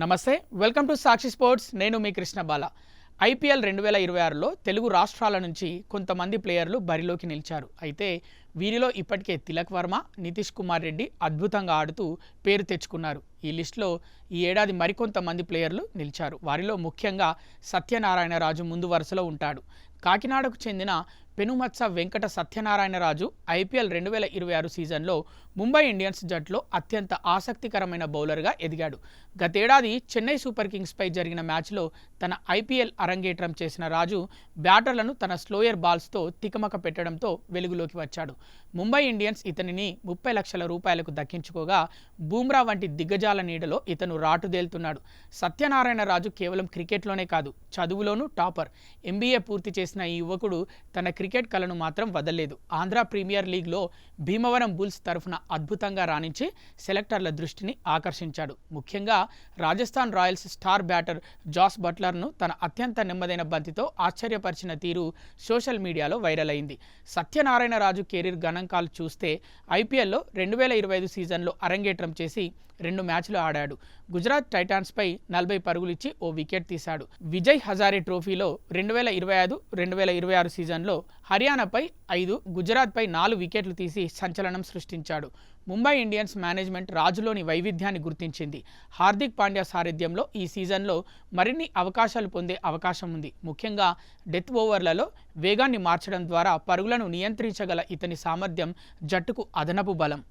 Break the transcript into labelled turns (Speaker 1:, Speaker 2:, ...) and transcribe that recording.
Speaker 1: నమస్తే, welcome to Sakshi sports. నేను మీ కృష్ణ బాల. IPL 2026లో Telugu రాష్ట్రాల నుంచి కొంతమంది ప్లేయర్లు బరిలోకి నిలిచారు. అయితే వీరిలో ఇప్పటికే తిలక్ వర్మ, నితీష్ కుమార్ రెడ్డి అద్భుతంగా ఆడుతూ పేరు తెచ్చుకున్నారు. ఈ లిస్టులో ఈ ఏడాది మరికొంతమంది ప్లేయర్లు నిలిచారు. వారిలో ముఖ్యంగా సత్యనారాయణ రాజు ముందు వరుసలో ఉంటాడు. కాకినాడకు చెందిన పెనుమత్స వెంకట సత్యనారాయణరాజు ఐపీఎల్ 2026 సీజన్లో ముంబై ఇండియన్స్ జట్టులో అత్యంత ఆసక్తికరమైన బౌలర్గా ఎదిగాడు. గతేడాది చెన్నై సూపర్ కింగ్స్పై జరిగిన మ్యాచ్లో తన ఐపీఎల్ అరంగేట్రం చేసిన రాజు బ్యాటర్లను తన స్లోయర్ బాల్స్తో తికమక పెట్టడంతో వెలుగులోకి వచ్చాడు. ముంబై ఇండియన్స్ ఇతనిని 30 లక్షల రూపాయలకు దక్కించుకోగా బూమ్రా వంటి దిగ్గజాల నీడలో ఇతను రాటుదేలుతున్నాడు. సత్యనారాయణ రాజు కేవలం క్రికెట్లోనే కాదు, చదువులోనూ టాపర్. ఎంబీఏ పూర్తి చేసిన ఈ యువకుడు తన క్రికెట్ కలను మాత్రం వదలలేదు. ఆంధ్ర ప్రీమియర్ లీగ్లో భీమవరం బుల్స్ తరఫున అద్భుతంగా రాణించి సెలెక్టర్ల దృష్టిని ఆకర్షించాడు. ముఖ్యంగా Rajasthan Royals star batter Jos బట్లర్ను తన అత్యంత నెమ్మదైన బంతితో ఆశ్చర్యపరిచిన తీరు సోషల్ మీడియాలో వైరల్ అయింది. సత్యనారాయణ రాజు కెరీర్ గణాంకాలు చూస్తే ఐపీఎల్లో 2025 సీజన్లో అరంగేట్రం చేసి 2 మ్యాచ్లు ఆడాడు. గుజరాత్ టైటాన్స్పై 40 పరుగులిచ్చి ఓ వికెట్ తీశాడు. విజయ్ హజారే ట్రోఫీలో 2025-2026 సీజన్లో హర్యానాపై 5, గుజరాత్పై 4 వికెట్లు తీసి సంచలనం సృష్టించాడు. ముంబై ఇండియన్స్ మేనేజ్మెంట్ రాజులోని వైవిధ్యాన్ని గుర్తించింది. హార్దిక్ పాండ్యా సారథ్యంలో ఈ సీజన్లో మరిన్ని అవకాశాలు పొందే అవకాశం ఉంది. ముఖ్యంగా డెత్ ఓవర్లలో వేగాన్ని మార్చడం ద్వారా పరుగులను నియంత్రించగల ఇతని సామర్థ్యం జట్టుకు అదనపు బలం.